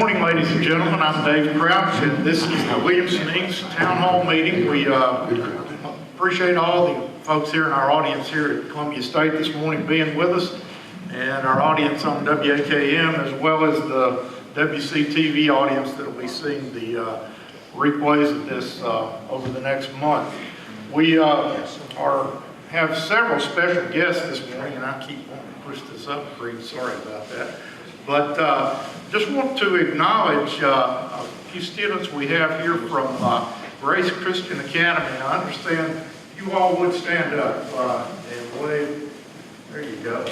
morning, ladies and gentlemen. I'm Dave Crouch, and this is the Williamson Inc.'s Town Hall meeting. We appreciate all the folks here in our audience here at Columbia State this morning being with us, and our audience on WAKM, as well as the WCTV audience that will be seeing the replays of this over the next month. We have several special guests this morning, and I keep wanting to push this up, Reed. Sorry about that. But just want to acknowledge a few students we have here from Grace Christian Academy. And I understand you all would stand up and wave. There you go.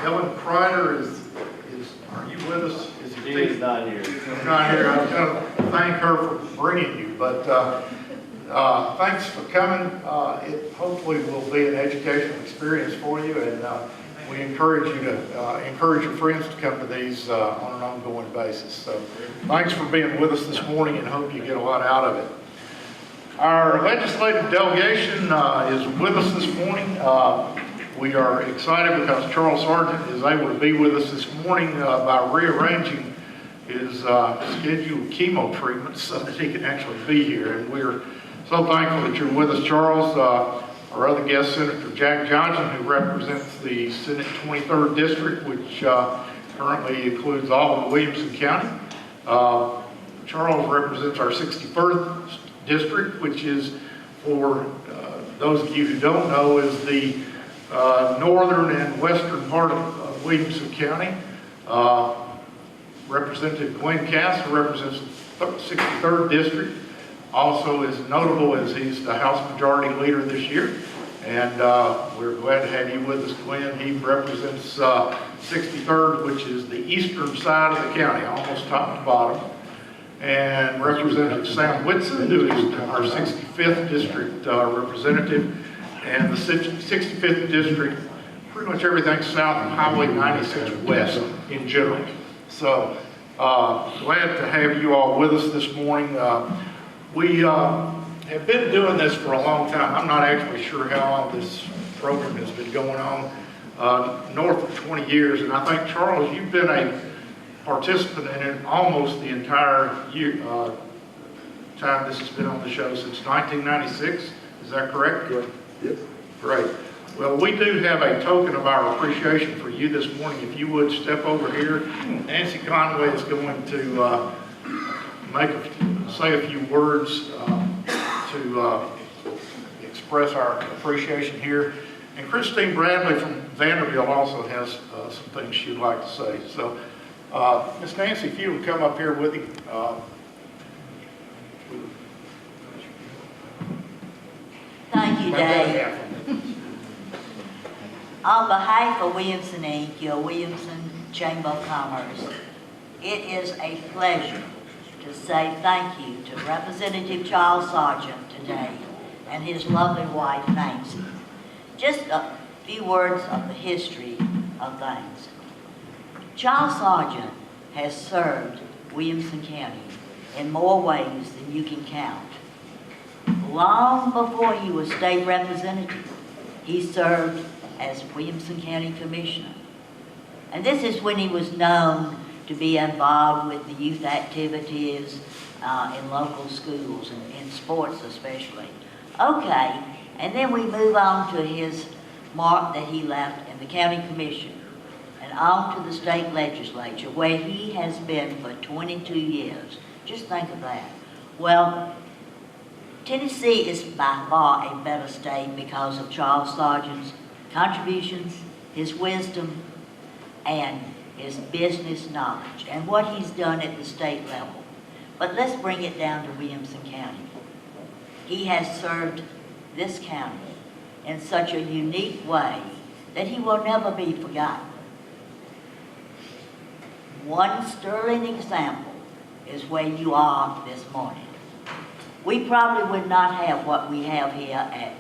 Ellen Kreider are you with us? He is not here. Not here. I was going to thank her for bringing you, but thanks for coming. It hopefully will be an educational experience for you, and we encourage you to encourage your friends to come to these on an ongoing basis. So thanks for being with us this morning, and hope you get a lot out of it. Our legislative delegation is with us this morning. We are excited because Charles Sargent is able to be with us this morning by rearranging his scheduled chemo treatments so that he can actually be here. And we're so thankful that you're with us, Charles. Our other guest, Senator Jack Johnson, who represents the Senate 23rd District, which currently includes all of Williamson County. Charles represents our 61st District, which is, for those of you who don't know, is the northern and western part of Williamson County. Representative Glen who represents the 63rd District, also is notable as he's the House Majority Leader this year. And we're glad to have you with us, Glen. He represents 63rd, which is the eastern side of the county, almost top to bottom. And Representative Sam Whitson, who is our 65th District representative. And the 65th District, pretty much everything south of Highway 96 west in general. So glad to have you all with us this morning. We have been doing this for a long time. I'm not actually sure how long this program has been going on, north of 20 years. And I think, Charles, you've been a participant in it almost the entire year, time this has been on the show, since 1996. Is that correct? Correct. Yep. Great. Well, we do have a token of our appreciation for you this morning. If you would step over here. Nancy Conway is going to say a few words to express our appreciation here. And Christine Bradley from Vanderbilt also has some things she'd like to say. So, Miss Nancy, if you would come up here with me. Thank you, Dave. On behalf of Williamson Inc., your Williamson Chamber of Commerce, it is a pleasure to say thank you to Representative Charles Sargent today and his lovely wife, Nancy. Just a few words of the history of things. Charles Sargent has served Williamson County in more ways than you can count. Long before he was state representative, he served as Williamson County Commissioner. And this is when he was known to be involved with the youth activities in local schools and in sports especially. Okay, and then we move on to his mark that he left in the county commission and on to the state legislature, where he has been for 22 years. Just think of that. Well, Tennessee is by far a better state because of Charles Sargent's contributions, his wisdom, and his business knowledge, and what he's done at the state level. But let's bring it down to Williamson County. He has served this county in such a unique way that he will never be forgotten. One sterling example is where you are this morning. We probably would not have what we have here at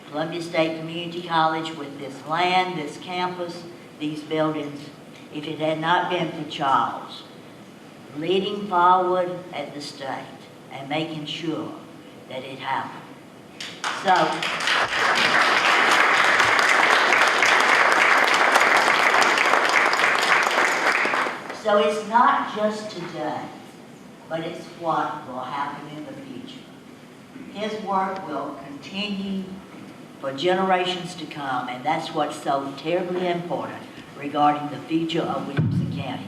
Columbia State Community College with this land, this campus, these buildings, if it had not been for Charles leading forward at the state and making sure that it happened. So, So it's not just today, but it's what will happen in the future. His work will continue for generations to come, and that's what's so terribly important regarding the future of Williamson County.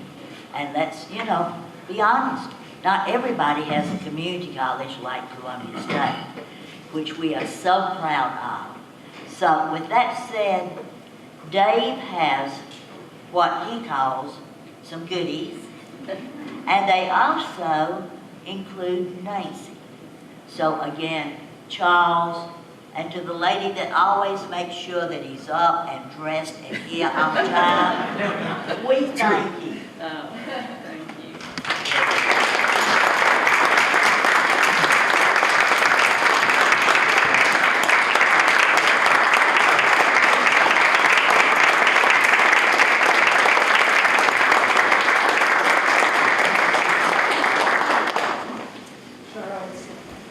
And let's, be honest. Not everybody has a community college like Columbia State, which we are so proud of. So with that said, Dave has what he calls some goodies, and they also include Nancy. So again, Charles, and to the lady that always makes sure that he's up and dressed and here on time, we thank you. Thank you. Charles,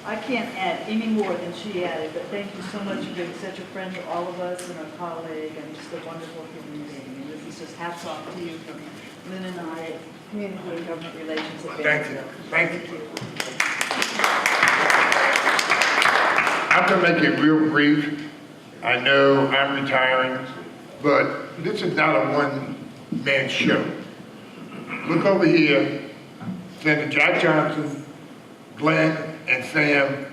I can't add any more than she added, but thank you so much for being such a friend to all of us and our colleague, and just a wonderful human being. And this is just hats off to you from Glen and I at Community and Government Relations at Thank you. Thank you. I'm going to make it real brief. I know I'm retiring, but this is not a one-man show. Look over here, Senator Jack Johnson, Glen, and Sam.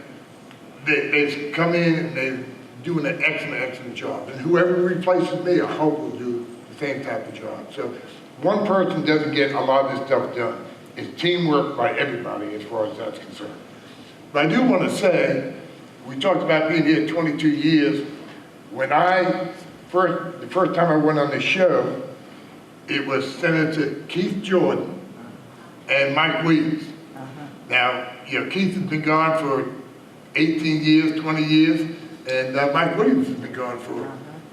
They've come in and they're doing an excellent job. And whoever replaces me, I hope will do the same type of job. So one person doesn't get a lot of this stuff done. It's teamwork by everybody as far as that's concerned. But I do want to say, we talked about being here 22 years. When the first time I went on this show, it was Senator Keith Jordan and Mike Williams. Now, Keith has been gone for 18 years, 20 years, and Mike Williams has been gone for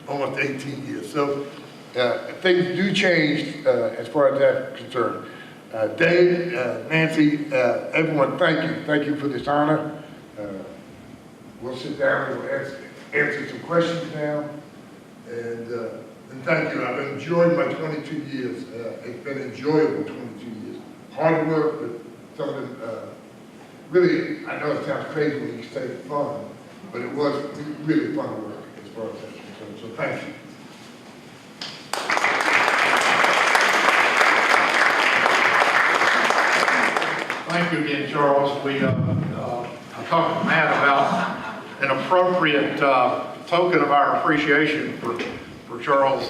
almost 18 years. So things do change as far as that's concerned. Dave, Nancy, everyone, thank you. Thank you for this honor. We'll sit down and we'll answer some questions now. And thank you. I've enjoyed my 22 years. It's been enjoyable 22 years. Hard work, but something really, I know it sounds crazy when you say fun, but it was really fun work as far as that's concerned. So thank you. Thank you again, Charles. I talked to Matt about an appropriate token of our appreciation for Charles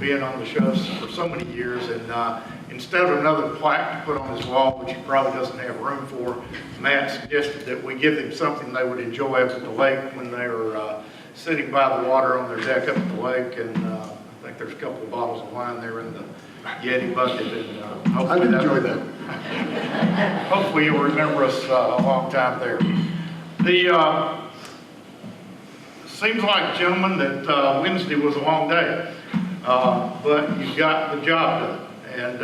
being on the shows for so many years. And instead of another plaque to put on his wall, which he probably doesn't have room for, Matt suggested that we give them something they would enjoy up at the lake when they were sitting by the water on their deck up at the lake. And I think there's a couple of bottles of wine there in the Yeti bucket. And hopefully I'd enjoy that. Hopefully you'll remember us a long time there. Seems like, gentlemen, that Wednesday was a long day, but you got the job done. And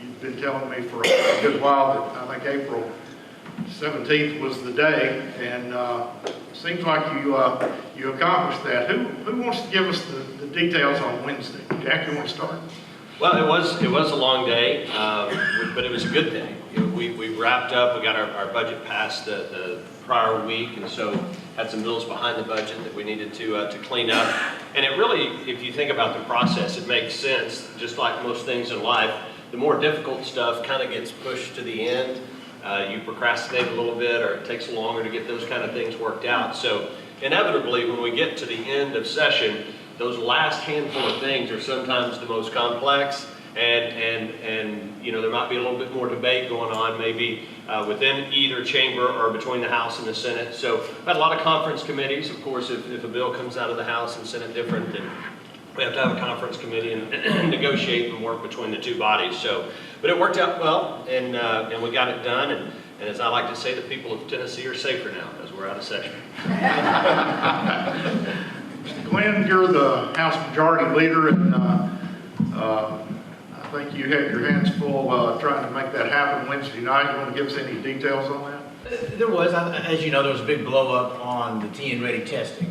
you've been telling me for a good while that I think April 17th was the day, and seems like you accomplished that. Who wants to give us the details on Wednesday? Jack, you want to start? Well, it was a long day, but it was a good day. We wrapped up. We got our budget passed the prior week, and so had some bills behind the budget that we needed to clean up. And it really, if you think about the process, it makes sense. Just like most things in life, the more difficult stuff kind of gets pushed to the end. You procrastinate a little bit, or it takes longer to get those kind of things worked out. So inevitably, when we get to the end of session, those last handful of things are sometimes the most complex, and there might be a little bit more debate going on, maybe within either chamber or between the House and the Senate. So we've had a lot of conference committees. Of course, if a bill comes out of the House and Senate different, then we have to have a conference committee and negotiate and work between the two bodies. So, but it worked out well, and we got it done. And as I like to say, the people of Tennessee are safer now as we're out of session. Glen, you're the House Majority Leader, and I think you had your hands full trying to make that happen Wednesday night. You want to give us any details on that? There was, as you know, there was a big blow up on the TN ready testing.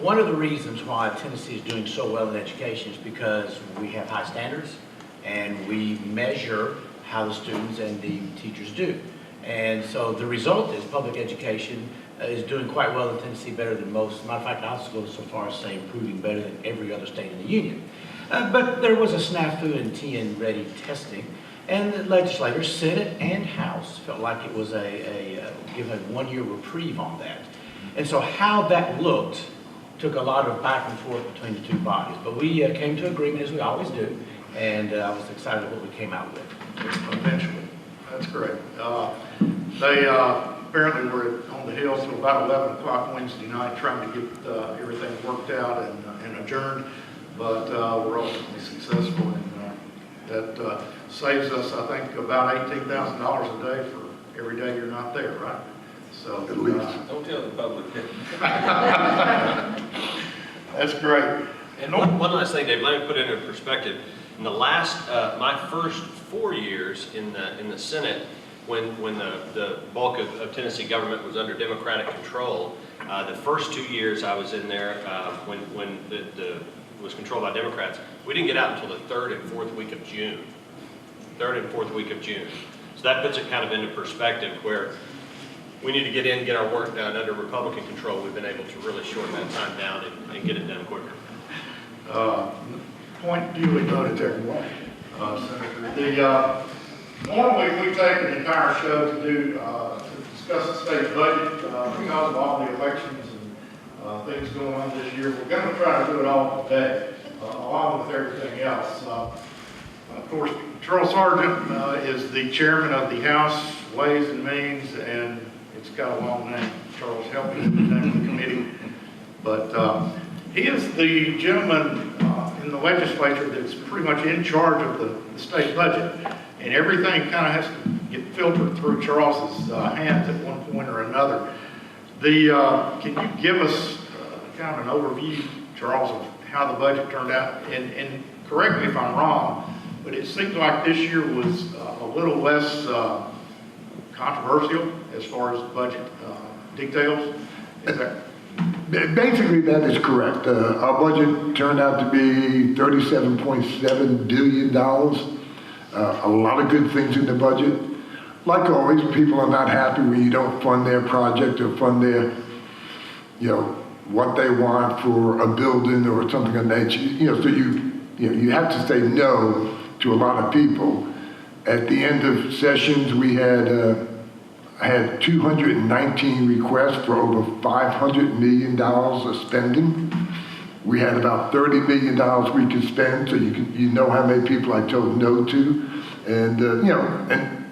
One of the reasons why Tennessee is doing so well in education is because we have high standards and we measure how the students and the teachers do. And so the result is public education is doing quite well in Tennessee, better than most. Matter of fact, I'll go so far as say improving better than every other state in the union. But there was a snafu in TN Ready testing, and the legislators, Senate and House, felt like it was give a one-year reprieve on that. And so how that looked took a lot of back and forth between the two bodies. But we came to agreement, as we always do, and I was excited at what we came out with. Eventually. That's great. They apparently were on the Hill till about 11 o'clock Wednesday night trying to get everything worked out and adjourned, but we're ultimately successful, and that saves us, I think, about $18,000 a day for every day you're not there, right? So At least. Don't tell the public. That's great. And one last thing, Dave, let me put it in perspective. In the last, my first 4 years in the Senate, when the bulk of Tennessee government was under Democratic control, the first 2 years I was in there, when it was controlled by Democrats, we didn't get out until the 3rd and 4th week of June. 3rd and 4th week of June. So that puts it kind of into perspective where we need to get in, get our work done. Under Republican control, we've been able to really shorten that time down and get it done quicker. Point duly noted there, Senator. Normally we take an entire show to discuss the state budget because of all the elections and things going on this year. We're going to try to do it all today, along with everything else. Of course, Charles Sargent is the chairman of the House Ways and Means, and it's got a long name. Charles, help me with the name of the committee. But he is the gentleman in the legislature that's pretty much in charge of the state budget. And everything kind of has to get filtered through Charles's hands at one point or another. Can you give us kind of an overview, Charles, of how the budget turned out? And correct me if I'm wrong, but it seems like this year was a little less controversial as far as budget details. Is that? Basically, that is correct. Our budget turned out to be $37.7 billion. A lot of good things in the budget. Like always, people are not happy when you don't fund their project or fund their, what they want for a building or something of that nature. So you have to say no to a lot of people. At the end of sessions, we had 219 requests for over $500 million of spending. We had about $30 million we could spend, so you know how many people I told no to, and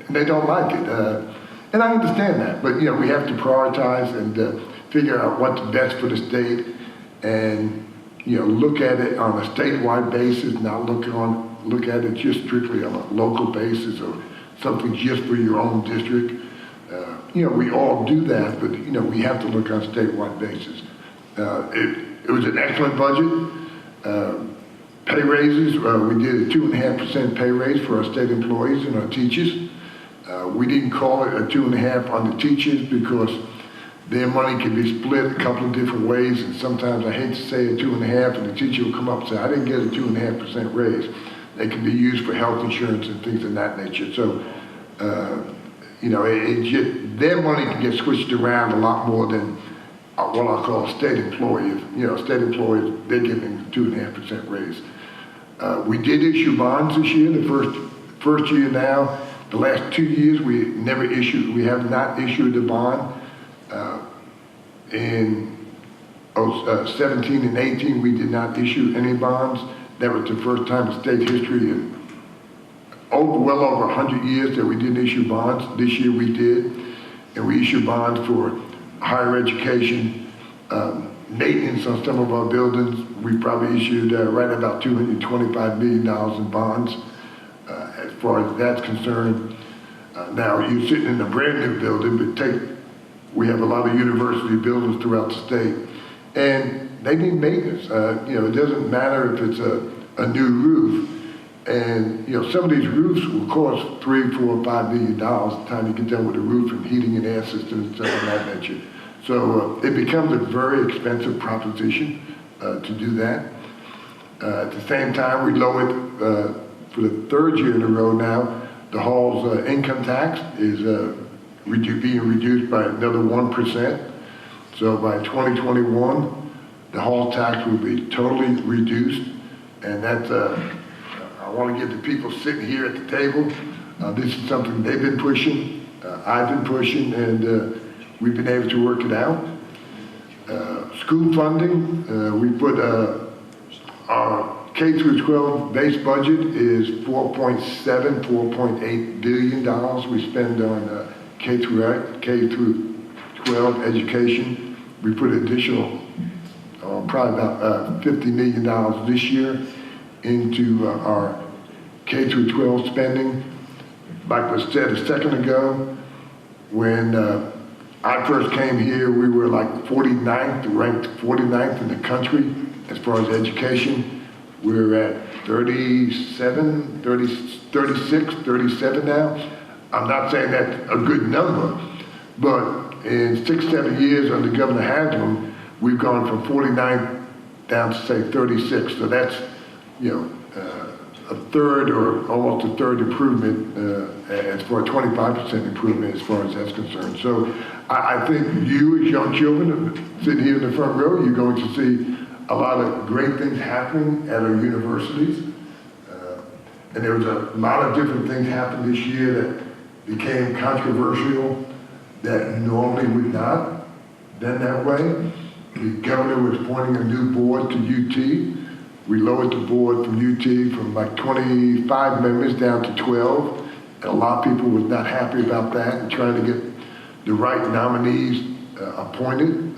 and they don't like it, and I understand that. But we have to prioritize and figure out what's best for the state, and look at it on a statewide basis, not look at it just strictly on a local basis or something just for your own district. We all do that, but we have to look on a statewide basis. It was an excellent budget. Pay raises, we did a 2.5% pay raise for our state employees and our teachers. We didn't call it a 2.5 on the teachers because their money can be split a couple of different ways, and sometimes I hate to say a 2.5, and the teacher will come up and say, I didn't get a 2.5% raise. They can be used for health insurance and things of that nature. So, their money can get switched around a lot more than what I call a state employee. State employees, they're getting a 2.5% raise. We did issue bonds this year, the first year now. The last 2 years, we have not issued a bond. In 17 and 18, we did not issue any bonds. That was the first time in state history in well over 100 years that we didn't issue bonds. This year we did, and we issued bonds for higher education, maintenance on some of our buildings. We probably issued right about $225 million in bonds as far as that's concerned. Now, you're sitting in a brand new building, but we have a lot of university buildings throughout the state, and they need maintenance. It doesn't matter if it's a new roof. And some of these roofs will cost $3, $4, $5 million by the time you get done with the roof and heating and air systems and stuff of that nature. So it becomes a very expensive proposition to do that. At the same time, we lowered for the third year in a row now, the hall's income tax is being reduced by another 1%. So by 2021, the hall tax will be totally reduced. And that's, I want to give the people sitting here at the table, this is something they've been pushing, I've been pushing, and we've been able to work it out. School funding, we put our K through 12 base budget is $4.8 billion we spend on K through 12 education. We put additional, probably about $50 million this year into our K through 12 spending. Like was said a second ago, when I first came here, we were like 49th, ranked 49th in the country as far as education. We're at 37, 36, 37 now. I'm not saying that's a good number, but in 6-7 years under Governor Haslam, we've gone from 49 down to say 36. So that's, you know, a third or almost a third improvement as far as 25% improvement as far as that's concerned. So I think you as young children sitting here in the front row, you're going to see a lot of great things happening at our universities. And there was a lot of different things happened this year that became controversial that normally would not been that way. The governor was appointing a new board to UT. We lowered the board from UT from like 25 members down to 12. And a lot of people was not happy about that and trying to get the right nominees appointed.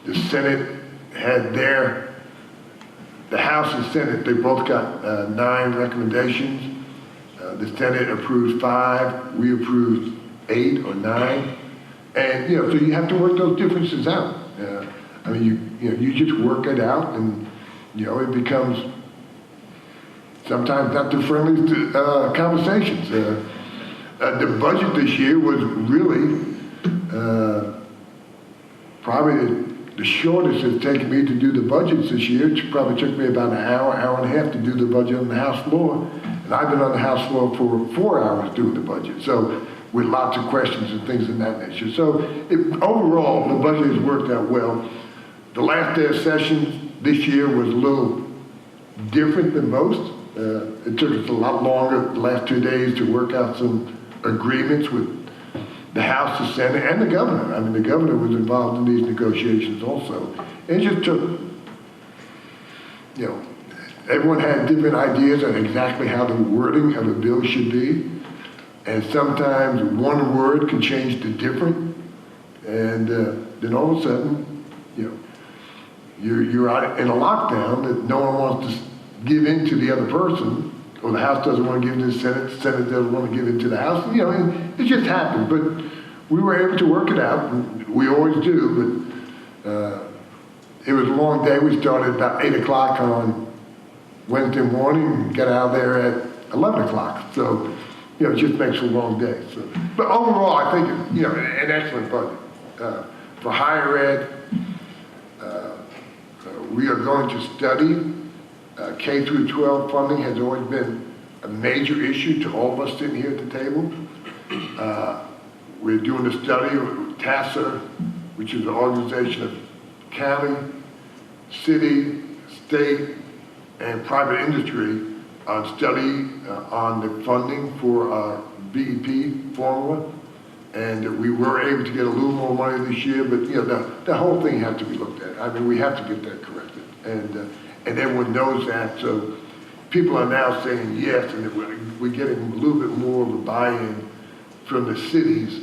The Senate had the House and Senate, they both got 9 recommendations. The Senate approved 5, we approved 8 or 9. And, you know, so you have to work those differences out. I mean, you just work it out and, you know, it becomes sometimes not the friendliest conversations. The budget this year was really probably the shortest it's taken me to do the budgets this year. It probably took me about an hour, hour and a half to do the budget on the House floor. And I've been on the House floor for 4 hours doing the budget. So with lots of questions and things of that nature. So overall, the budget has worked out well. The last day of sessions this year was a little different than most. It took us a lot longer the last 2 days to work out some agreements with the House, the Senate, and the governor. I mean, the governor was involved in these negotiations also. It just took, you know, everyone had different ideas on exactly how the wording of a bill should be. And sometimes one word can change the different. And then all of a sudden, you know, you're out in a lockdown that no one wants to give in to the other person, or the House doesn't want to give it to the Senate doesn't want to give it to the House. You know, and it just happened. But we were able to work it out. And we always do. But it was a long day. We started about 8 o'clock on Wednesday morning and got out there at 11 o'clock. So, you know, it just makes a long day. So, but overall, I think, you know, an excellent budget. For higher ed, we are going to study. K through 12 funding has always been a major issue to all of us sitting here at the table. We're doing a study with TASA, which is an organization of county, city, state, and private industry on study on the funding for our BEP formula. And we were able to get a little more money this year, but you know, the whole thing has to be looked at. I mean, we have to get that corrected. And everyone knows that, so people are now saying yes, and we're getting a little bit more of a buy-in from the cities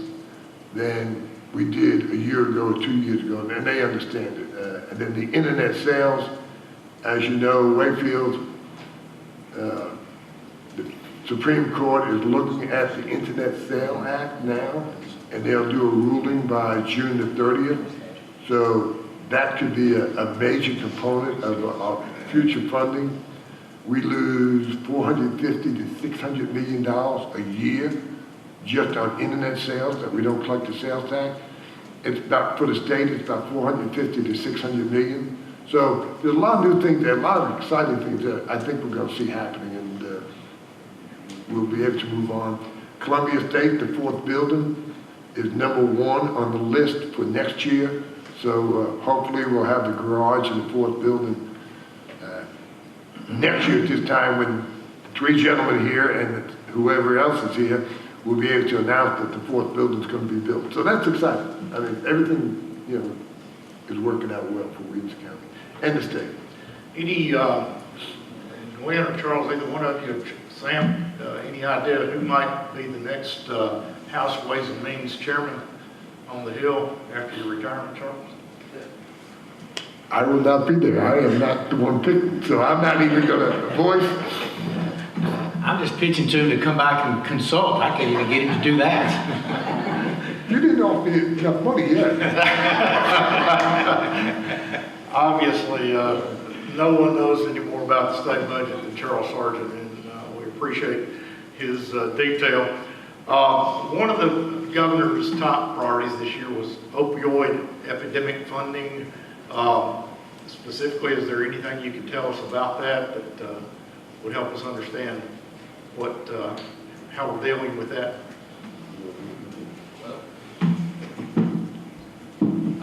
than we did a year ago or 2 years ago, and they understand it. And then the internet sales, as you know, Wakefield, the Supreme Court is looking at the Internet Sale Act now, and they'll do a ruling by June the 30th. So that could be a major component of our future funding. We lose $450 to $600 million a year just on internet sales that we don't collect the sales tax. It's about, for the state, it's about 450 to 600 million. So there's a lot of new things, there are a lot of exciting things that I think we're going to see happening. we'll be able to move on. Columbia State, the fourth building, is #1 on the list for next year. So hopefully we'll have the garage in the fourth building next year at this time, when the three gentlemen here and whoever else is here will be able to announce that the fourth building is going to be built. So that's exciting. I mean, everything, you know, is working out well for Williamson County and the state. Any, Glen or Charles, either one of you, Sam, any idea who might be the next House Ways and Means Chairman on the Hill after your retirement, Charles? I will not be there. I am not the one picking, so I'm not even going to voice. I'm just pitching to him to come back and consult. I can't even get him to do that. You didn't offer me enough money yet. Obviously, no one knows any more about the state budget than Charles Sargent, and we appreciate his detail. One of the governor's top priorities this year was opioid epidemic funding. Specifically, is there anything you can tell us about that would help us understand how we're dealing with that?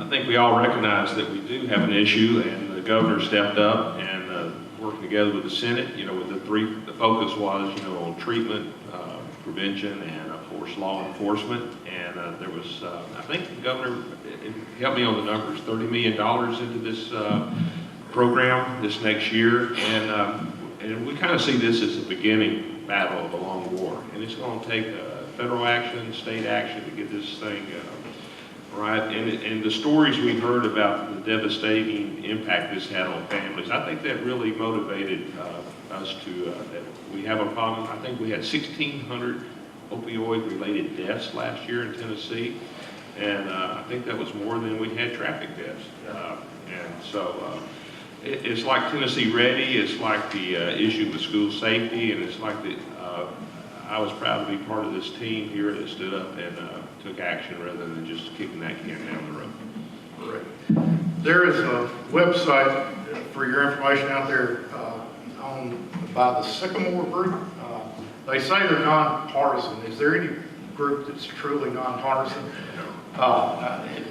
I think we all recognize that we do have an issue, and the governor stepped up and working together with the Senate. You know, with the focus was, you know, on treatment, prevention, and of course law enforcement. And there was, I think the governor helped me on the numbers, $30 million into this program this next year, and we kind of see this as the beginning battle of a long war, and it's going to take federal action, state action to get this thing right. And the stories we've heard about the devastating impact this had on families, I think that really motivated us to, that we have a problem. I think we had 1,600 opioid-related deaths last year in Tennessee, and I think that was more than we had traffic deaths. And so it's like Tennessee Ready, it's like the issue with school safety, and it's like the, I was proud to be part of this team here that stood up and took action rather than just kicking that can down the road. Correct. There is a website for your information out there by the Sycamore Group. They say they're nonpartisan. Is there any group that's truly nonpartisan?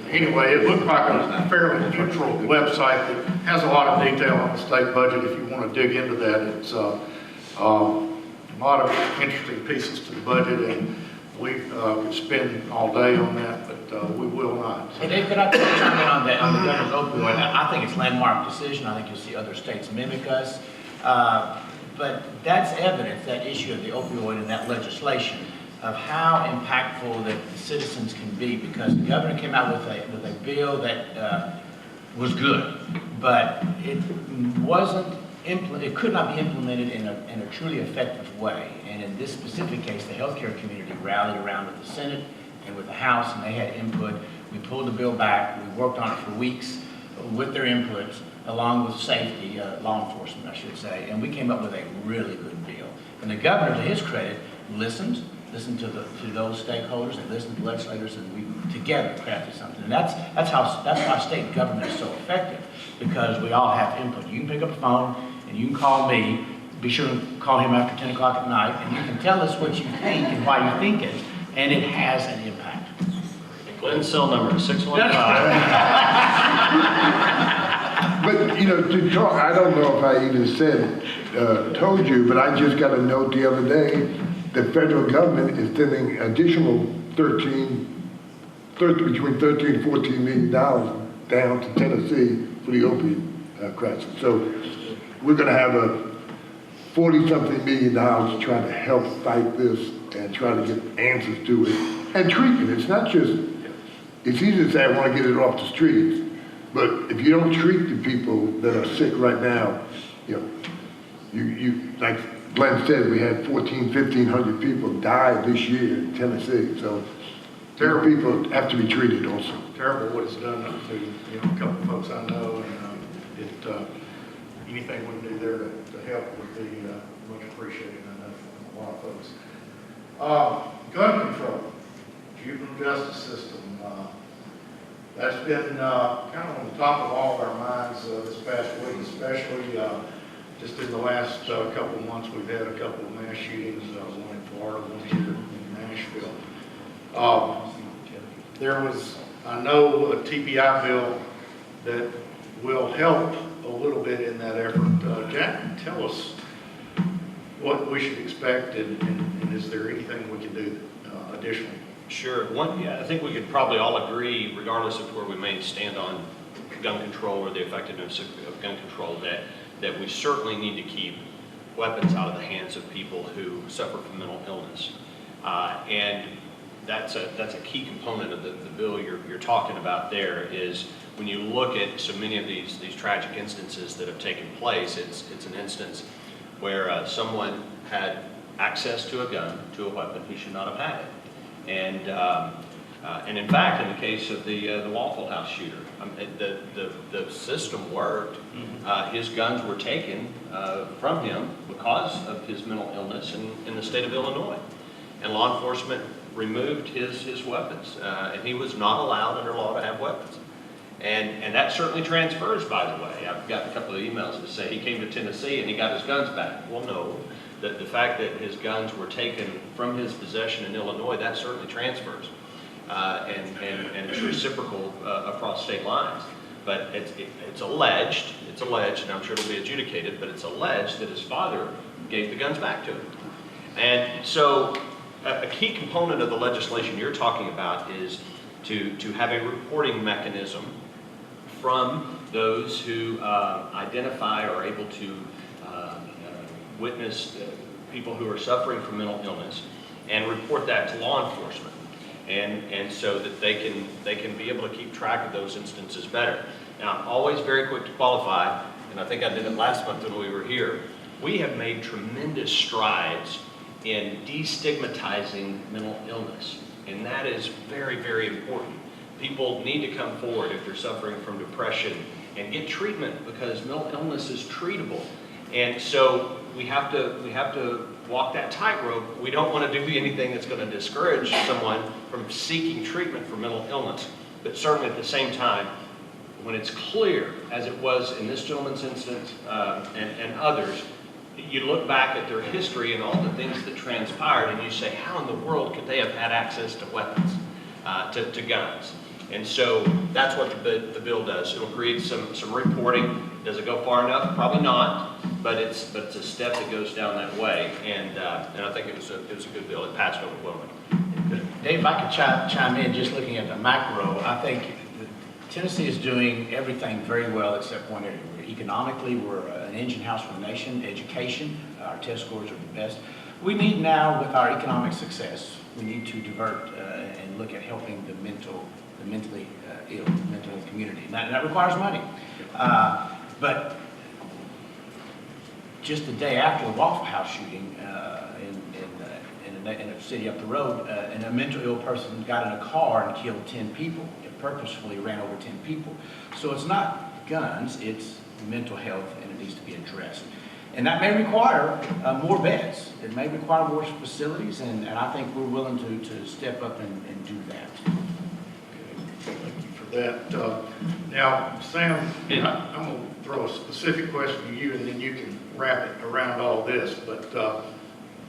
Anyway, it looked like a fairly neutral website that has a lot of detail on the state budget. If you want to dig into that, it's a lot of interesting pieces to the budget, and we could spend all day on that, but we will not. Hey Dave, could I chime in on that, on the governor's opioid? I think it's a landmark decision. I think you'll see other states mimic us. But that's evidence, that issue of the opioid and that legislation, of how impactful that the citizens can be, because the governor came out with a bill that was good, but it could not be implemented in a truly effective way. And in this specific case, the healthcare community rallied around with the Senate and with the House, and they had input. We pulled the bill back. We worked on it for weeks with their inputs, along with safety, law enforcement, I should say, and we came up with a really good bill. And the governor, to his credit, listened to those stakeholders, and listened to legislators, and we together crafted something. And that's why state government is so effective, because we all have input. You can pick up the phone and you can call me. Be sure to call him after 10 o'clock at night, and you can tell us what you think and why you think it, and it has an impact. Glen's cell number is 615. But, you know, to talk, I don't know if I even told you, but I just got a note the other day. The federal government is sending additional between $13 and $14 million down to Tennessee for the opioid crisis. So we're going to have a 40-something million dollars to try to help fight this and try to get answers to it. And treatment, it's not just, it's easy to say I want to get it off the streets, but if you don't treat the people that are sick right now, you know, you like Glen said, we had 1,500 people die this year in Tennessee. So terrible people have to be treated also. Terrible what it's done to a couple of folks I know, and anything we can do there to help would be much appreciated. I know from a lot of folks. Gun control, juvenile justice system. That's been kind of on the top of all of our minds this past week, especially just in the last couple of months. We've had a couple of mass shootings, one in part of one here in Nashville. There was, I know, a TBI bill that will help a little bit in that effort. Jack, tell us what we should expect, and is there anything we can do additionally? Sure. I think we could probably all agree, regardless of where we may stand on gun control or the effectiveness of gun control, that we certainly need to keep weapons out of the hands of people who suffer from mental illness. And that's a key component of the bill you're talking about there. Is when you look at so many of these tragic instances that have taken place, it's an instance where someone had access to a gun, to a weapon. He should not have had it. And in fact, in the case of the Waffle House shooter, the system worked. His guns were taken from him because of his mental illness in the state of Illinois, and law enforcement removed his weapons, and he was not allowed under law to have weapons. And that certainly transfers, by the way. I've got a couple of emails that say he came to Tennessee and he got his guns back. Well, no. The fact that his guns were taken from his possession in Illinois, that certainly transfers. And it's reciprocal across state lines. But it's alleged, and I'm sure it'll be adjudicated, but it's alleged that his father gave the guns back to him. And so a key component of the legislation you're talking about is to have a reporting mechanism from those who identify or are able to witness people who are suffering from mental illness and report that to law enforcement. And so that they can be able to keep track of those instances better. Now, I'm always very quick to qualify, and I think I did it last month when we were here. We have made tremendous strides in destigmatizing mental illness, and that is very, very important. People need to come forward if they're suffering from depression and get treatment, because mental illness is treatable. And so we have to walk that tightrope. We don't want to do anything that's going to discourage someone from seeking treatment for mental illness. But certainly at the same time, when it's clear, as it was in this gentleman's instance and others, you look back at their history and all the things that transpired, and you say, how in the world could they have had access to weapons, to guns? And so that's what the bill does. It'll create some reporting. Does it go far enough? Probably not, but it's a step that goes down that way. And I think it was a good bill. It passed overwhelmingly. Dave, if I could chime in, just looking at the macro, I think Tennessee is doing everything very well except one area. Economically, we're an engine house for the nation. Education, our test scores are the best. We need now, with our economic success, we need to divert and look at helping the mentally ill, the mental community. And that requires money. But just the day after the Waffle House shooting in a city up the road, and a mental ill person got in a car and killed 10 people. It purposefully ran over 10 people. So it's not guns, it's mental health, and it needs to be addressed. And that may require more beds. It may require more facilities, and I think we're willing to step up and do that. Thank you for that. Now, Sam, I'm going to throw a specific question to you, and then you can wrap it around all this. But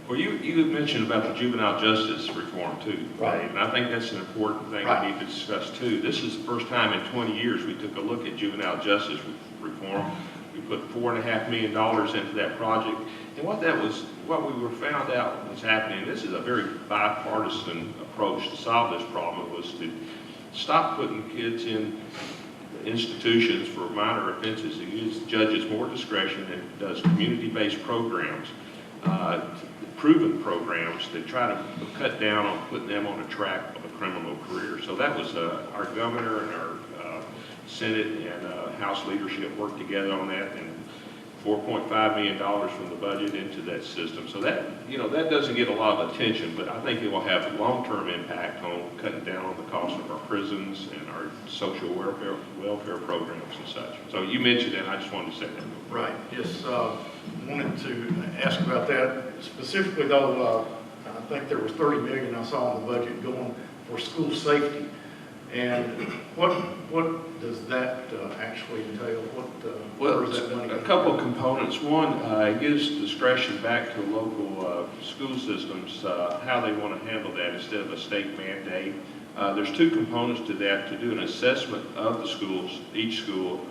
well, you mentioned about the juvenile justice reform too, right? And I think that's an important thing we need to discuss too. This is the first time in 20 years we took a look at juvenile justice reform. We put $4.5 million into that project, and what we found out was happening. This is a very bipartisan approach to solve this problem. Was to stop putting kids in institutions for minor offenses. It gives judges more discretion, and it does community-based programs, proven programs that try to cut down on putting them on a track of a criminal career. So that was our governor and our Senate and House leadership worked together on that, and $4.5 million from the budget into that system. So that, that doesn't get a lot of attention, but I think it will have long-term impact on cutting down on the cost of our prisons and our social welfare programs and such. So you mentioned that, and I just wanted to say that. Right. Yes. Wanted to ask about that specifically, though. I think there was $30 million I saw in the budget going for school safety. And what does that actually entail? Well, where is that money a coming couple of from? components. One, it gives discretion back to local school systems how they want to handle that instead of a state mandate. There's two components to that: to do an assessment of the schools, each school,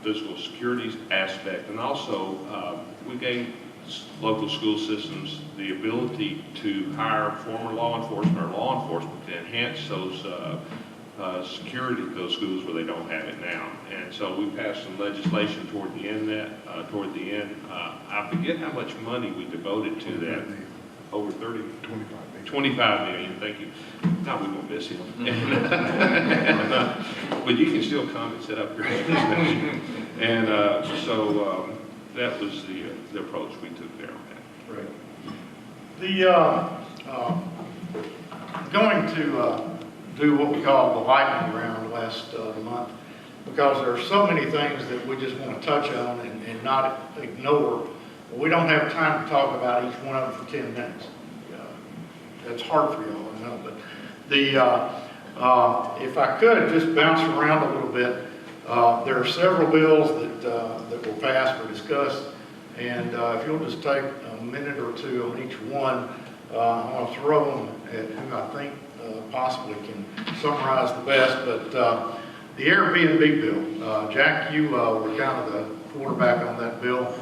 physical security aspect, and also we gave local school systems the ability to hire former law enforcement or law enforcement to enhance those security of those schools where they don't have it now. And so we passed some legislation toward the end I forget how much money we devoted to that. Over 25 million, thank you. No, we won't miss him. But you can still come and set up your and so that was the approach we took there on that. Right. Going to do what we call the lightning round last month, because there are so many things that we just want to touch on and not ignore. We don't have time to talk about each one of them for 10 minutes. That's hard for y'all, I know, but if I could just bounce around a little bit, there are several bills that were passed or discussed, and if you'll just take a minute or two on each one, I want to throw them at who I think possibly can summarize the best. But the Airbnb bill, Jack, you were kind of the quarterback on that bill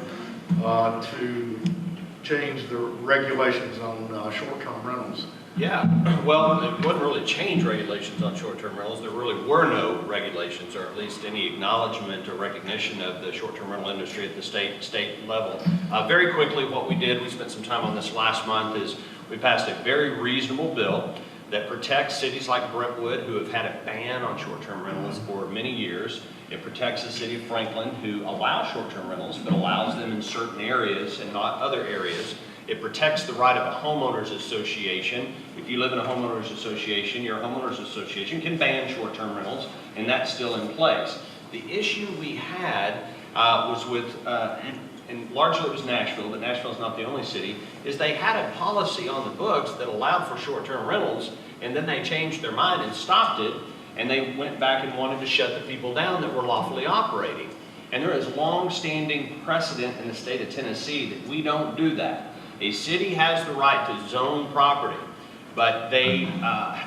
to change the regulations on short-term rentals. Yeah, well, it wouldn't really change regulations on short-term rentals. There really were no regulations, or at least any acknowledgement or recognition of the short-term rental industry at the state level. Very quickly, what we did, we spent some time on this last month, is we passed a very reasonable bill that protects cities like Brentwood, who have had a ban on short-term rentals for many years. It protects the city of Franklin, who allows short-term rentals, but allows them in certain areas and not other areas. It protects the right of a homeowners association. If you live in a homeowners association, your homeowners association can ban short-term rentals, and that's still in place. The issue we had was with, and largely it was Nashville, but Nashville's not the only city, is they had a policy on the books that allowed for short-term rentals, and then they changed their mind and stopped it, and they went back and wanted to shut the people down that were lawfully operating. And there is long-standing precedent in the state of Tennessee that we don't do that. A city has the right to zone property, but they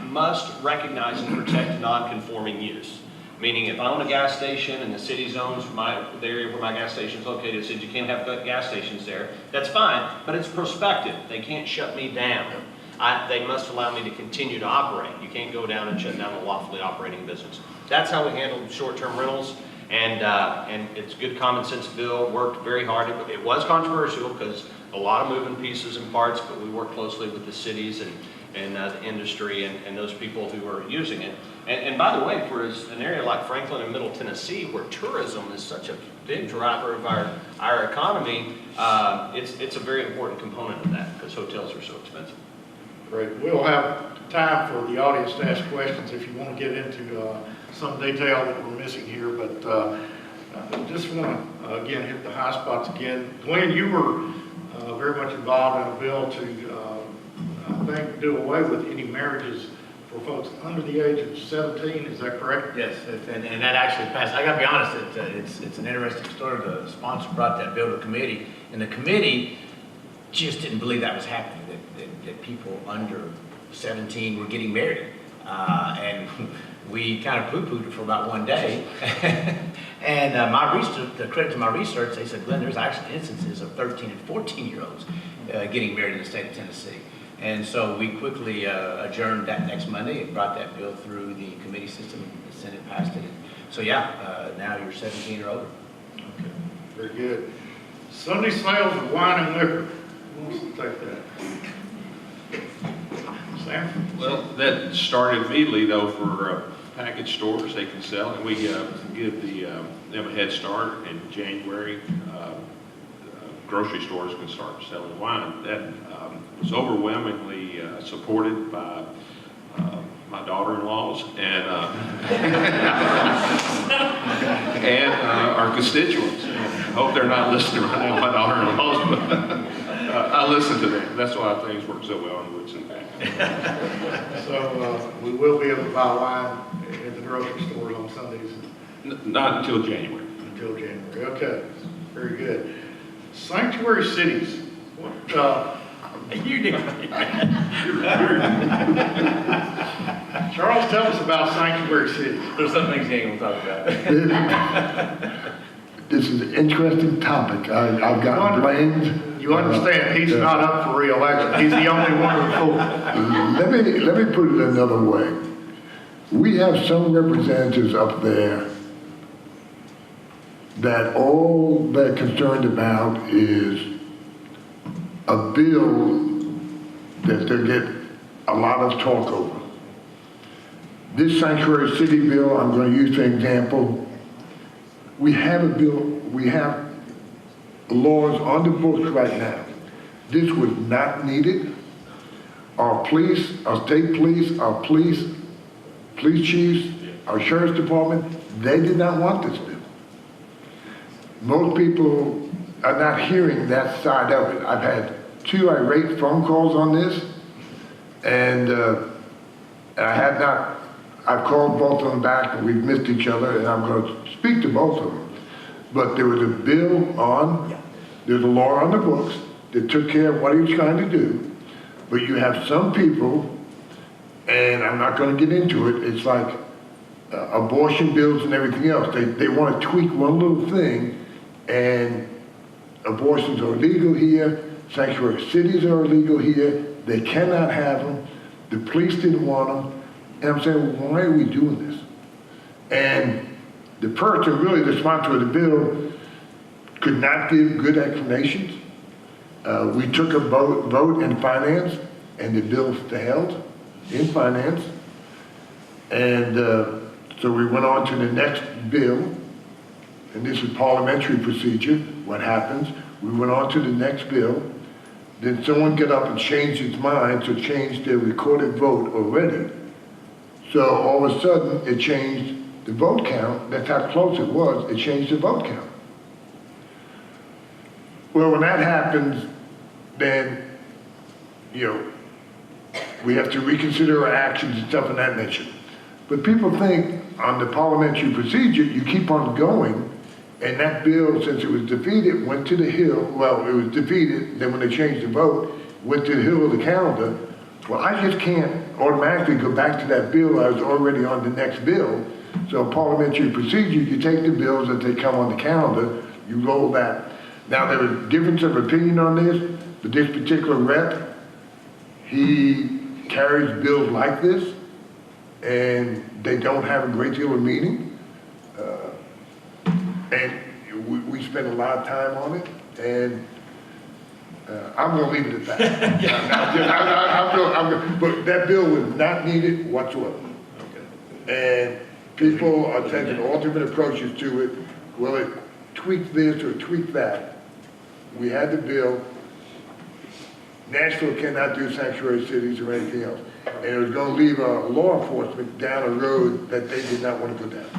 must recognize and protect non-conforming use. Meaning, if I own a gas station and the city zones the area where my gas station is located, says you can't have gas stations there, that's fine, but it's prospective. They can't shut me down. They must allow me to continue to operate. You can't go down and shut down a lawfully operating business. That's how we handle short-term rentals, and it's a good common sense bill, worked very hard. It was controversial because a lot of moving pieces and parts, but we worked closely with the cities and the industry and those people who are using it. And by the way, for an area like Franklin and Middle Tennessee, where tourism is such a big driver of our economy, it's a very important component of that because hotels are so expensive. Great. We'll have time for the audience to ask questions if you want to get into some detail that we're missing here, but I just want to, again, hit the high spots again. Glen, you were very much involved in a bill to, I think, do away with any marriages for folks under the age of 17, is that correct? Yes, and that actually passed. I gotta be honest, it's an interesting story. The sponsor brought that bill to committee, and the committee just didn't believe that was happening, that people under 17 were getting married. And we kind of poo-pooed it for about one day. And my research, the credit to my research, they said, Glenn, there's actually instances of 13 and 14-year-olds getting married in the state of Tennessee. And so we quickly adjourned that next Monday and brought that bill through the committee system, and the Senate passed it. So yeah, now you're 17 or older. Okay, very good. Sunday sales of wine and liquor. Who wants to take that? Sam? Well, that started immediately though for package stores. They can sell, and we give them a head start in January. Grocery stores can start selling wine. That was overwhelmingly supported by my daughter-in-laws and and our constituents. I hope they're not listening right now, my daughter-in-laws, but I listen to them. That's why things work so well in Whitson. So we will be able to buy wine in the grocery stores on Sundays Not until January. until January. Okay, very good. Sanctuary cities. What, You did. Charles, tell us about sanctuary cities. There's some things you ain't gonna talk about. This is an interesting topic. I've got blamed. You understand, he's not up for re-election. He's the only one of the four. Let me put it another way. We have some representatives up there that all they're concerned about is a bill that they'll get a lot of talk over. This sanctuary city bill, I'm going to use for example, we have a bill, we have laws on the books right now. This was not needed. Our police, our state police, our police chiefs, our sheriff's department, they did not want this bill. Most people are not hearing that side of it. I've had 2 irate phone calls on this, and I've called both of them back, and we've missed each other, and I'm going to speak to both of them. But there was a bill on, there's a law on the books that took care of what he was trying to do, but you have some people, and I'm not going to get into it, it's like abortion bills and everything else. They want to tweak one little thing, and abortions are illegal here, sanctuary cities are illegal here, they cannot have them, the police didn't want them, and I'm saying, well, why are we doing this? And the person, really the sponsor of the bill, could not give good explanations. We took a vote in finance, and the bill failed in finance. And so we went on to the next bill, and this is parliamentary procedure, what happens. We went on to the next bill, then someone got up and changed its mind, so changed their recorded vote already. So all of a sudden, it changed the vote count. That's how close it was. It changed the vote count. Well, when that happens, then, we have to reconsider our actions and stuff of that nature. But people think on the parliamentary procedure, you keep on going, and that bill, since it was defeated, went to the Hill. Well, it was defeated, then when they changed the vote, went to the Hill of the calendar. Well, I just can't automatically go back to that bill. I was already on the next bill. So parliamentary procedure, you take the bills as they come on the calendar, you roll that. Now, there was difference of opinion on this, but this particular rep, he carries bills like this, and they don't have a great deal of meaning. And we spend a lot of time on it, and I'm going to leave it at that. But that bill was not needed whatsoever. And people are taking all different approaches to it. Well, it tweaked this or tweaked that. We had the bill. Nashville cannot do sanctuary cities or anything else. And it was going to leave law enforcement down a road that they did not want to go down.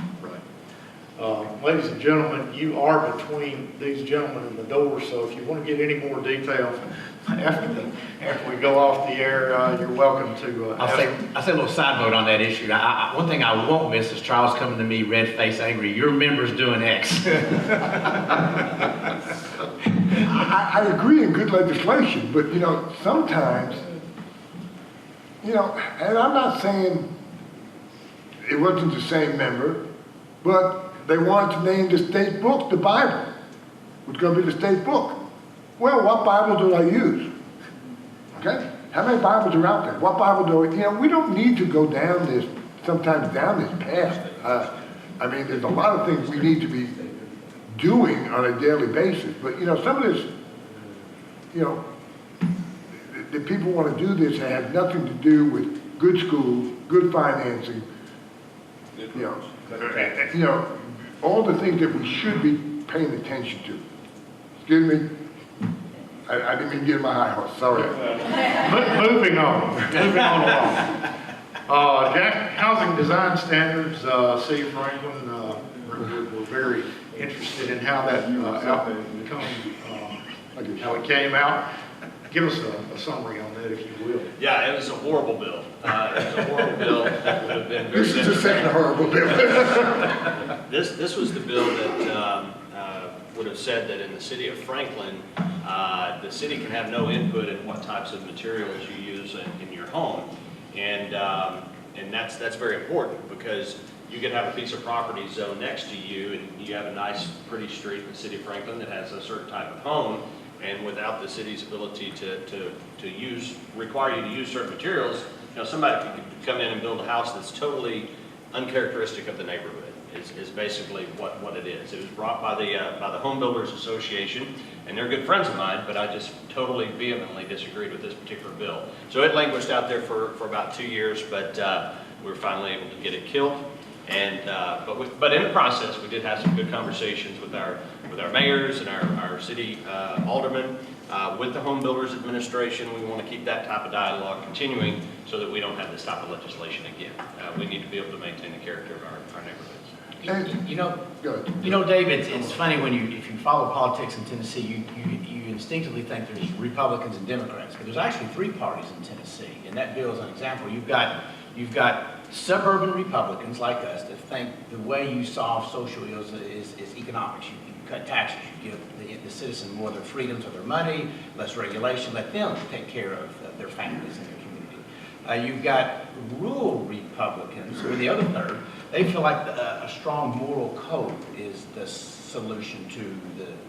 Ladies and gentlemen, you are between these gentlemen and the door, so if you want to get any more details after we go off the air, you're welcome to. I'll say a little side note on that issue. One thing I won't miss is Charles coming to me, red-faced, angry. Your member's doing X. I agree in good legislation, but sometimes, and I'm not saying it wasn't the same member, but they wanted to name the state book the Bible. It was going to be the state book. Well, what Bible do I use? Okay? How many Bibles are out there? What Bible do we don't need to go down this path. I mean, there's a lot of things we need to be doing on a daily basis. But, some of this, the people want to do this and have nothing to do with good schools, good financing, all the things that we should be paying attention to. Excuse me? I didn't mean to get in my high horse, sorry. Moving on along. Housing design standards, City of Franklin, we're very interested in how that outcome, how it came out. give us a summary on that, if you will. Yeah, it was a horrible bill. It was a horrible bill that would have been very This is the second horrible bill. This was the bill that would have said that in the city of Franklin, the city can have no input in what types of materials you use in your home. And that's very important, because you could have a piece of property zoned next to you, and you have a nice, pretty street in the city of Franklin that has a certain type of home, and without the city's ability to require you to use certain materials, somebody could come in and build a house that's totally uncharacteristic of the neighborhood, is basically what it is. It was brought by the Home Builders Association, and they're good friends of mine, but I just totally vehemently disagreed with this particular bill. So it languished out there for about 2 years, but we were finally able to get it killed. And but in the process, we did have some good conversations with our mayors and our city aldermen, with the Home Builders Administration. We want to keep that type of dialogue continuing so that we don't have this type of legislation again. We need to be able to maintain the character of our neighborhoods. You know, Dave, it's funny if you follow politics in Tennessee, you instinctively think there's Republicans and Democrats, but there's actually 3 parties in Tennessee, and that bill is an example. You've got suburban Republicans like us that think the way you solve social ills is economics. You cut taxes, you give the citizen more of their freedoms of their money, less regulation, let them take care of their families and their community. You've got rural Republicans, who are the other third. They feel like a strong moral code is the solution to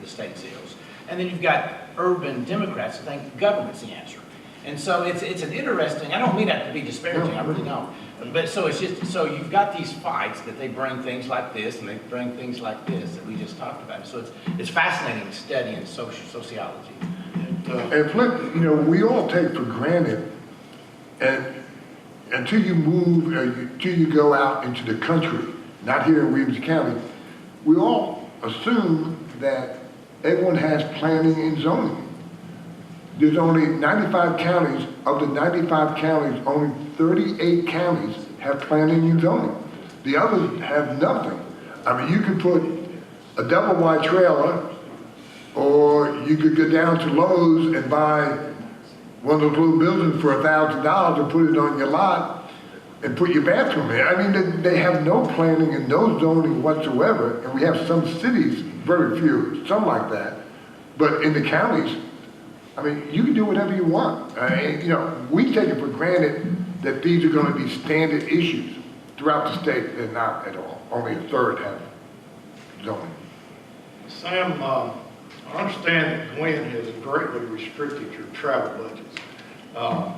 the state's ills. And then you've got urban Democrats who think government's the answer. And so it's an interesting, I don't mean that to be disparaging, I really don't. But so you've got these fights that they bring things like this and they bring things like this that we just talked about. So it's fascinating studying sociology. And Flint, we all take for granted, and until you move, until you go out into the country, not here in Williamson County, we all assume that everyone has planning and zoning. There's only 95 counties. Of the 95 counties, only 38 counties have planning and zoning. The others have nothing. I mean, you could put a double wide trailer, or you could go down to Lowe's and buy one of those little buildings for $1,000 and put it on your lot and put your bathroom in. I mean, they have no planning and no zoning whatsoever, and we have some cities, very few, some like that. But in the counties, I mean, you can do whatever you want. We take it for granted that these are going to be standard issues throughout the state. They're not at all. Only a third have zoning. Sam, I understand that Glen has greatly restricted your travel budgets. And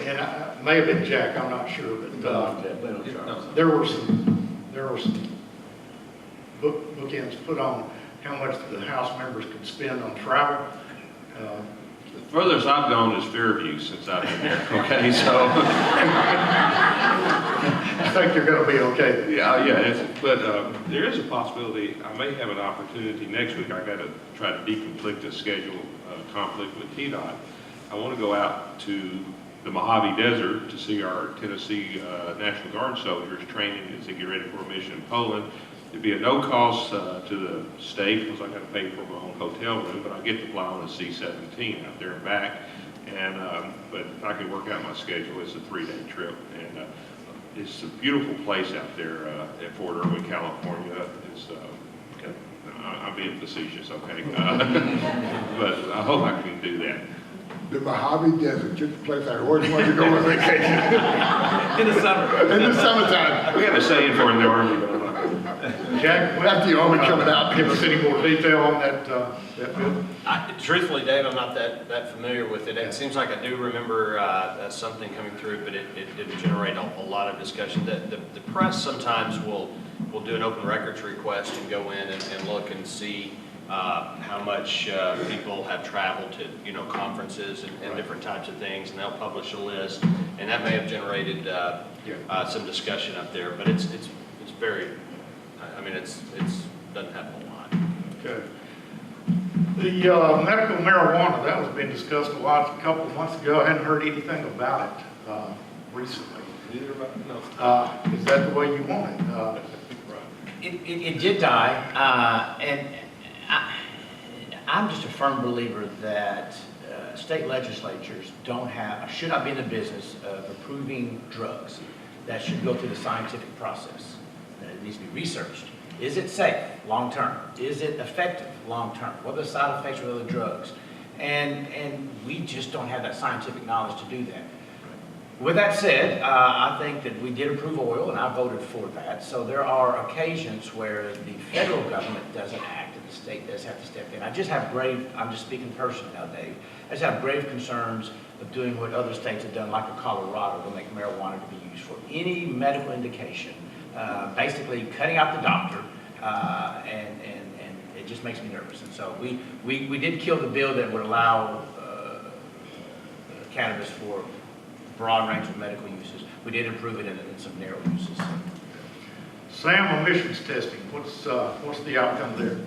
it may have been Jack, I'm not sure, but there were some bookends put on how much the House members could spend on travel. The furthest I've gone is Fairview since I've been there, okay, so. I think you're gonna be okay. Yeah, but there is a possibility, I may have an opportunity next week. I gotta try to deconflict the schedule conflict with TDOT. I wanna go out to the Mojave Desert to see our Tennessee National Guard soldiers training as they get ready for a mission in Poland. It'd be at no cost to the state, because I got to pay for my own hotel room, but I get to fly on a C-17 out there and back. And but if I can work out my schedule, it's a 3-day trip, and it's a beautiful place out there at Fort Irwin, California. It's I'm being facetious, okay, but I hope I can do that. The Mojave Desert, just a place I always wanted to go on vacation. In the summer. In the summertime. We have a saying for in the Army, but I'm not. Jack, After the Army coming out. Give us any more detail on that bill? Truthfully, Dave, I'm not that familiar with it. It seems like I do remember something coming through, but it didn't generate a lot of discussion. The press sometimes will do an open records request and go in and look and see how much people have traveled to, conferences and different types of things, and they'll publish a list, and that may have generated some discussion up there. But it's very, it's doesn't happen a lot. Okay. The medical marijuana, that was being discussed a couple of months ago. I hadn't heard anything about it recently. Neither about, no. Is that the way you want it? It did die, and I'm just a firm believer that state legislatures should not be in the business of approving drugs that should go through the scientific process. It needs to be researched. Is it safe long-term? Is it effective long-term? What are the side effects with other drugs? And we just don't have that scientific knowledge to do that. With that said, I think that we did approve oil, and I voted for that. So there are occasions where the federal government doesn't act, and the state does have to step in. I'm just speaking personally now, Dave, I just have grave concerns of doing what other states have done, like in Colorado, to make marijuana to be used for any medical indication, basically cutting out the doctor, and it just makes me nervous. And so we did kill the bill that would allow cannabis for broad range of medical uses. We did approve it in some narrow uses. Sam, emissions testing, what's the outcome there?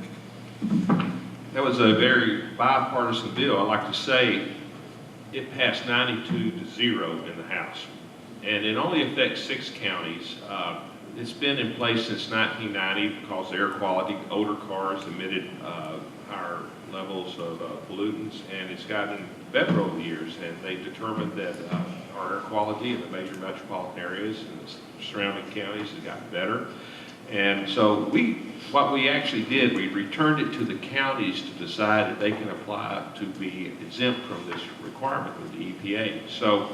That was a very bipartisan bill. I like to say it passed 92-0 in the House. And it only affects 6 counties. It's been in place since 1990 because air quality, older cars emitted higher levels of pollutants, and it's gotten better over the years. And they determined that our air quality in the major metropolitan areas and the surrounding counties has gotten better. And so what we actually did, we returned it to the counties to decide that they can apply to be exempt from this requirement with the EPA. So,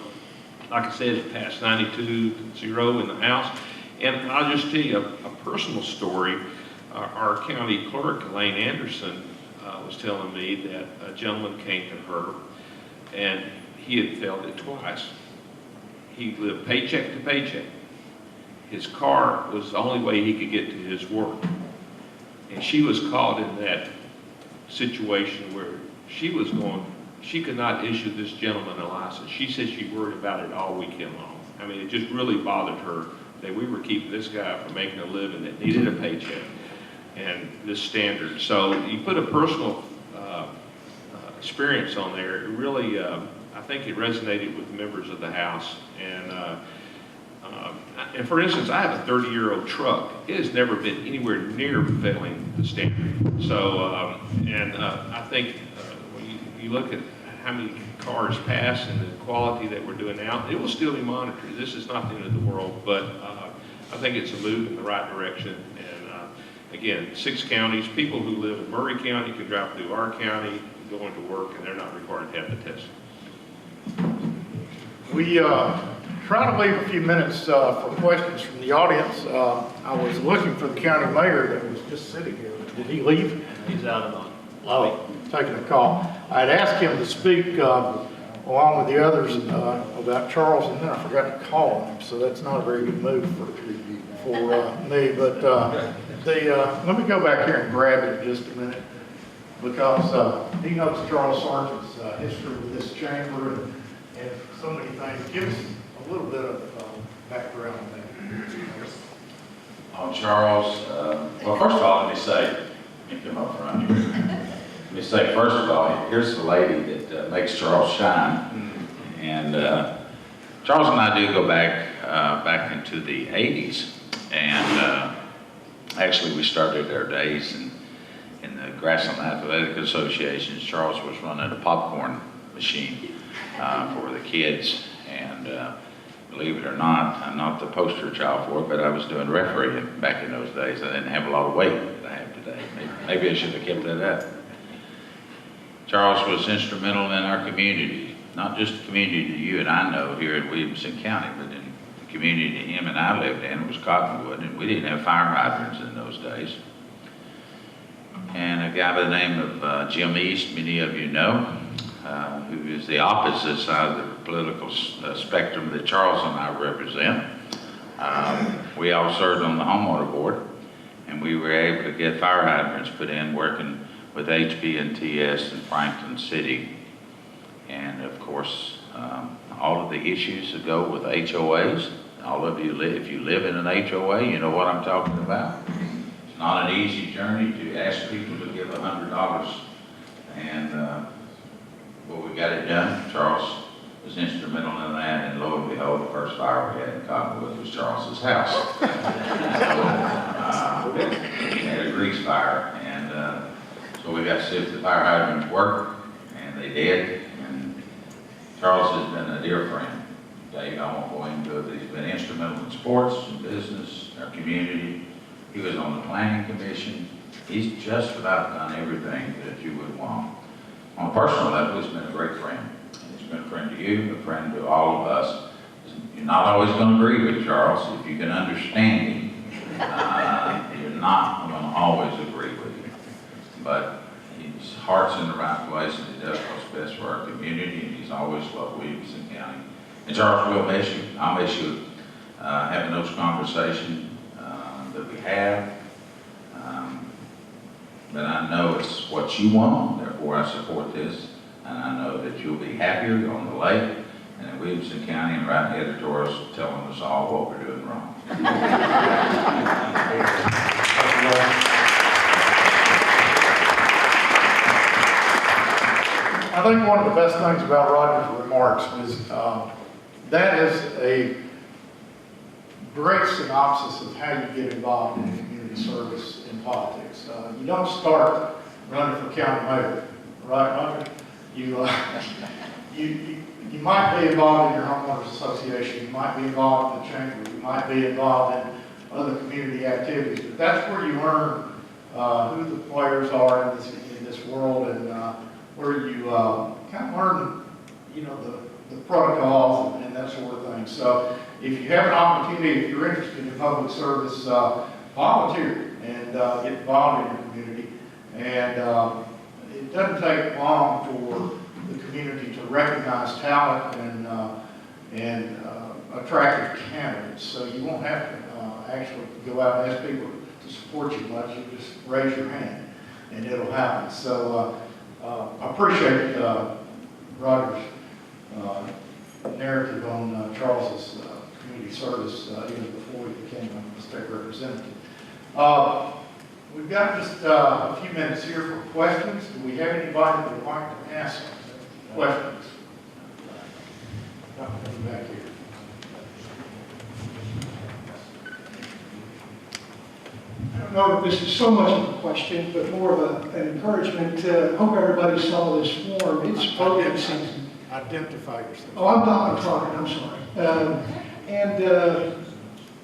like I said, it passed 92-0 in the House. And I'll just tell you a personal story. Our county clerk, Elaine Anderson, was telling me that a gentleman came to her and he had failed it twice. He lived paycheck to paycheck. His car was the only way he could get to his work. And she was caught in that situation where she could not issue this gentleman a license. She said she worried about it all weekend long. I mean, it just really bothered her that we were keeping this guy from making a living that needed a paycheck and this standard. So you put a personal experience on there. It really, I think it resonated with members of the House. And for instance, I have a 30-year-old truck. It has never been anywhere near failing the standard. So, I think when you look at how many cars pass and the quality that we're doing now, it will still be monitored. This is not the end of the world, but I think it's a move in the right direction. And again, 6 counties, people who live in Murray County can drive through our county, go into work, and they're not required to have the test. We try to leave a few minutes for questions from the audience. I was looking for the county mayor that was just sitting here. Did he leave? He's out of the lobby. Taking a call. I'd asked him to speak along with the others about Charles, and then I forgot to call him, so that's not a very good move for me. But let me go back here and grab it just a minute, because he knows Charles Sargent's history with this chamber and so many things. Give us a little bit of background on that. On Charles, well, first of all, let me say, let me come up front here. Let me say, first of all, here's the lady that makes Charles shine. And Charles and I do go back into the 80s. And actually, we started our days in the Grassland Athletic Association. Charles was running a popcorn machine for the kids. And believe it or not, I'm not the poster child for it, but I was doing refereeing back in those days. I didn't have a lot of weight that I have today. Maybe I should have kept that up. Charles was instrumental in our community, not just the community that you and I know here in Williamson County, but in the community that him and I lived in. It was Cottonwood, and we didn't have fire hydrants in those days. And a guy by the name of Jim East, many of you know, who is the opposite side of the political spectrum that Charles and I represent. We all served on the homeowner board, and we were able to get fire hydrants put in, working with HB&TS in Franklin City. And of course, all of the issues that go with HOAs. All of you, if you live in an HOA, you know what I'm talking about. It's not an easy journey to ask people to give $100. And well, we got it done. Charles was instrumental in that, and lo and behold, the first fire we had in Cottonwood was Charles's house. So, fire, and so we got to see if the fire hydrants work, and they did. And Charles has been a dear friend. Dave, I won't go into it, but he's been instrumental in sports and business, our community. He was on the planning commission. He's just about done everything that you would want. On a personal level, he's been a great friend. He's been a friend to you, a friend to all of us. You're not always going to agree with Charles. If you can understand him, you're not going to always agree with him. But his heart's in the right place, and he does what's best for our community, and he's always loved Williamson County. And Charles, we'll miss you. I'll miss you having those conversations that we have. But I know it's what you want, therefore I support this. And I know that you'll be happier on the lake and in Williamson County and writing editorials telling us all what we're doing wrong. I think one of the best things about Roger's remarks is that is a great synopsis of how you get involved in community service in politics. You don't start running for county mayor, right, Roger? You might be involved in your homeowners association, you might be involved in the chamber, you might be involved in other community activities, but that's where you learn who the players are in this world, and where you kind of learn, the protocols and that sort of thing. So if you have an opportunity, if you're interested in public service, volunteer and get involved in your community. And it doesn't take long for the community to recognize talent and attractive candidates. So you won't have to actually go out and ask people to support you much. You just raise your hand and it'll happen. So I appreciate Roger's narrative on Charles's community service even before he became a state representative. We've got just a few minutes here for questions. Do we have anybody that would like to ask questions? Back here. I don't know if this is so much of a question, but more of an encouragement. Hope everybody saw this form. It's voting season. Identify yourself. Oh, I'm talking, I'm sorry.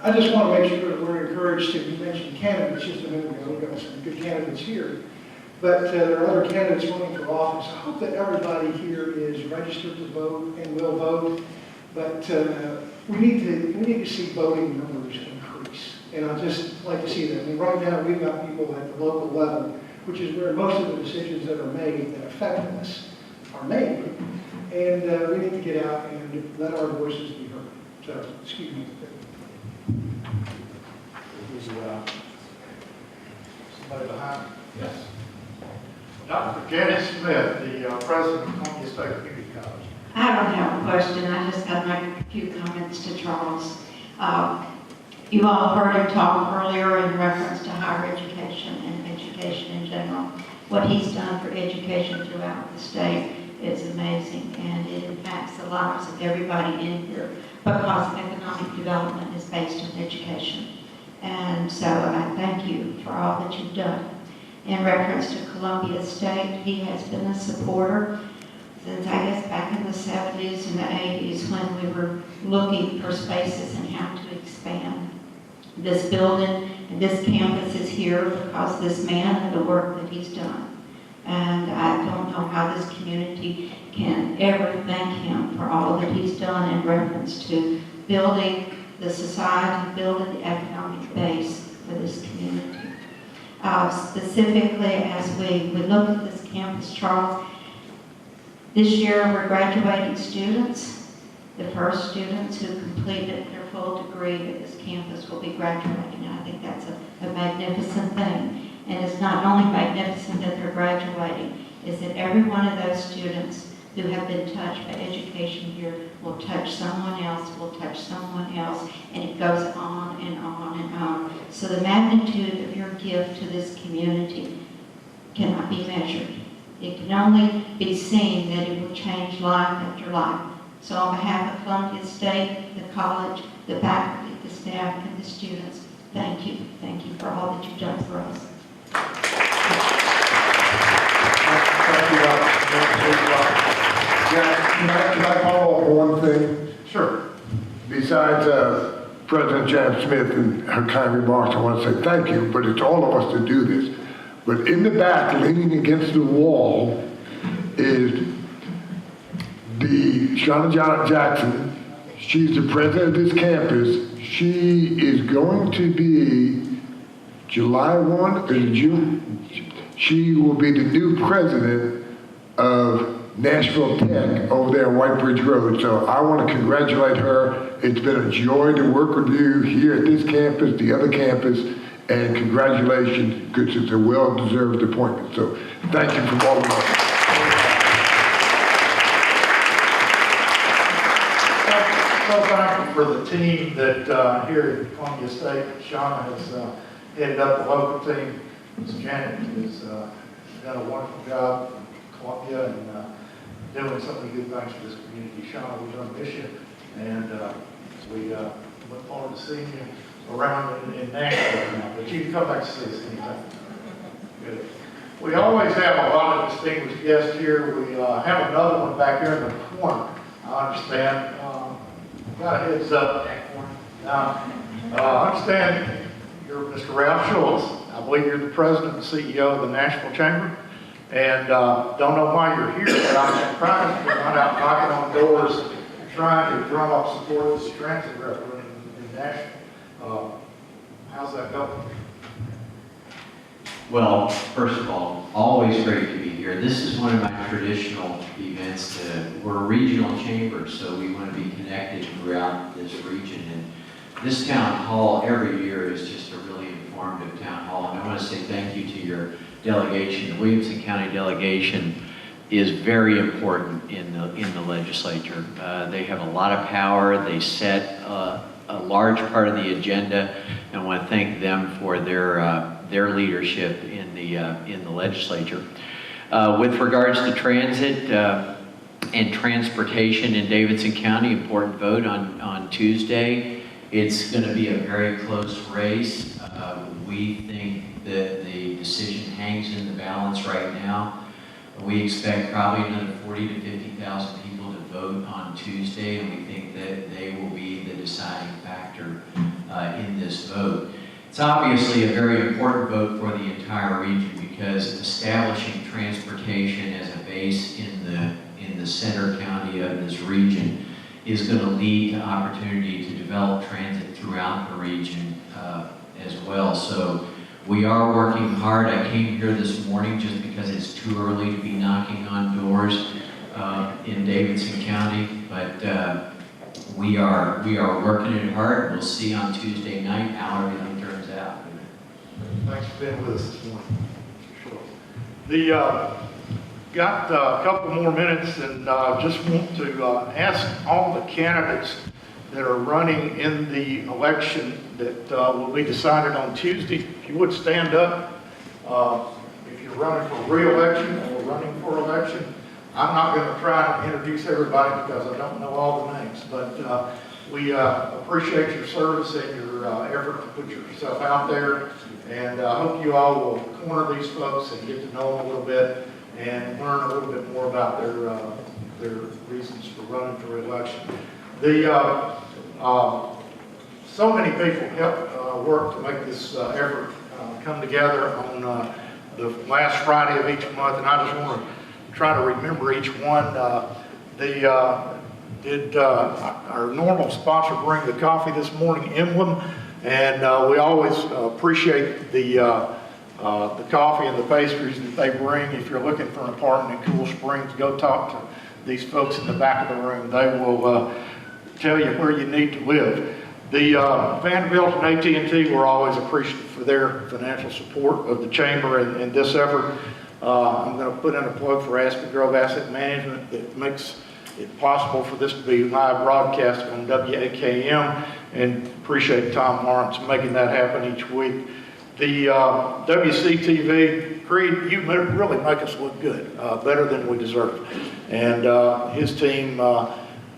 I just want to make sure that we're encouraged to, you mentioned candidates just a minute ago. We've got some good candidates here. But there are other candidates running for office. I hope that everybody here is registered to vote and will vote. But we need to see voting numbers increase. And I'd just like to see that. I mean, right now we've got people at the local level, which is where most of the decisions that are made that affect us are made. And we need to get out and let our voices be heard. So, excuse me. Somebody behind? Yes. Dr. Janet Smith, the president of Columbia State Community College. I don't have a question. I just got my few comments to Charles. You all heard him talk earlier in reference to higher education and education in general. What he's done for education throughout the state is amazing, and it impacts the lives of everybody in here because economic development is based on education. And so I thank you for all that you've done. In reference to Columbia State, he has been a supporter since, I guess, back in the 70s and the 80s when we were looking for spaces and how to expand. This building and this campus is here because of this man and the work that he's done. And I don't know how this community can ever thank him for all that he's done in reference to building the society, building the economic base for this community. Specifically, as we look at this campus, Charles, this year we're graduating students. The first students who completed their full degree at this campus will be graduating. And I think that's a magnificent thing. And it's not only magnificent that they're graduating, is that every one of those students who have been touched by education here will touch someone else, will touch someone else, and it goes on and on and on. So the magnitude of your gift to this community cannot be measured. It can only be seen that it will change life after life. So on behalf of Columbia State, the college, the faculty, the staff, and the students, thank you. Thank you for all that you've done for us. Thank you, Can I follow up on one thing? Sure. Besides President Jan Smith and her kind remarks, I want to say thank you, but it's all of us to do this. But in the back, leaning against the wall, is the Shauna Jackson. She's the president of this campus. She is going to be July 1 or June. She will be the new president of Nashville Tech over there on White Bridge Road. So I want to congratulate her. It's been a joy to work with you here at this campus, the other campus, and congratulations, because it's a well-deserved appointment. So thank you from all of us. So thankful for the team that here at Columbia State, Shauna has headed up the local team. Ms. Janet has done a wonderful job in Columbia and doing so many good things for this community. Shauna, we're going to miss you, and we look forward to seeing you around in Nashville now. But you can come back to see us anytime. Good. We always have a lot of distinguished guests here. We have another one back here in the corner, I understand. Got a heads up. Now, I understand you're Mr. Ralph Schultz. I believe you're the president and CEO of the Nashville Chamber. And don't know why you're here, but I'm surprised you're not out knocking on doors trying to drum up support of this transit referendum in Nashville. How's that going? Well, first of all, always great to be here. This is one of my traditional events. We're a regional chamber, so we want to be connected throughout this region. And this town hall every year is just a really informative town hall. And I want to say thank you to your delegation. The Williamson County delegation is very important in the legislature. They have a lot of power. They set a large part of the agenda, and I want to thank them for their leadership in the legislature. With regards to transit and transportation in Davidson County, important vote on Tuesday. It's going to be a very close race. We think that the decision hangs in the balance right now. We expect probably another 40,000 to 50,000 people to vote on Tuesday, and we think that they will be the deciding factor in this vote. It's obviously a very important vote for the entire region because establishing transportation as a base in the center county of this region is going to lead to opportunity to develop transit throughout the region as well. So we are working hard. I came here this morning just because it's too early to be knocking on doors in Davidson County, but we are working it hard. We'll see on Tuesday night how everything turns out. Thanks for being with us this morning. Sure. Got a couple more minutes, and just want to ask all the candidates that are running in the election that will be decided on Tuesday, if you would stand up. If you're running for re-election or running for election, I'm not going to try to introduce everybody because I don't know all the names, but we appreciate your service and your effort to put yourself out there, and I hope you all will corner these folks and get to know them a little bit and learn a little bit more about their reasons for running for election. So many people help work to make this effort come together on the last Friday of each month, and I just want to try to remember each one. Our normal sponsor bring the coffee this morning, Emblem, and we always appreciate the coffee and the pastries that they bring. If you're looking for an apartment in Cool Springs, go talk to these folks in the back of the room. They will tell you where you need to live. The Vanderbilt and AT&T were always appreciative for their financial support of the chamber in this effort. I'm going to put in a plug for Aspen Grove Asset Management that makes it possible for this to be live broadcast on WAKM, and appreciate Tom Lawrence making that happen each week. The WCTV, Creed, you really make us look good, better than we deserve. And his team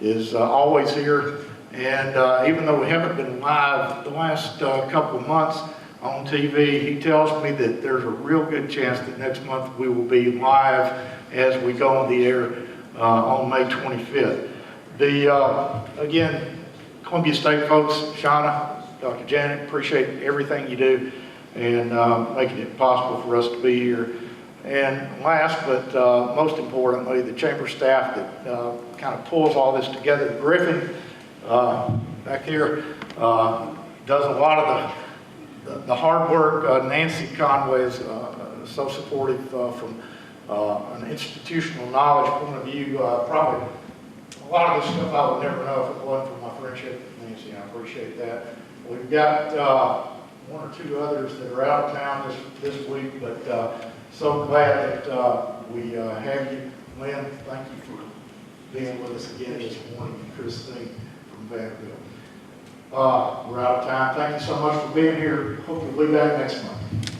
is always here. And even though we haven't been live the last couple of months, on TV. He tells me that there's a real good chance that next month we will be live as we go on the air on May 25th. Again, Columbia State folks, Shauna, Dr. Janet, appreciate everything you do and making it possible for us to be here. And last but most importantly, the chamber staff that kind of pulls all this together. Griffin, back here, does a lot of the hard work. Nancy Conway is so supportive from an institutional knowledge point of view. Probably a lot of this stuff I would never know if it wasn't for my friendship with Nancy. I appreciate that. We've got one or two others that are out of town this week, but so glad that we have you. Glen, thank you for being with us again this morning. And Christine from Vanderbilt. We're out of time. Thank you so much for being here. Hope you'll be back next month.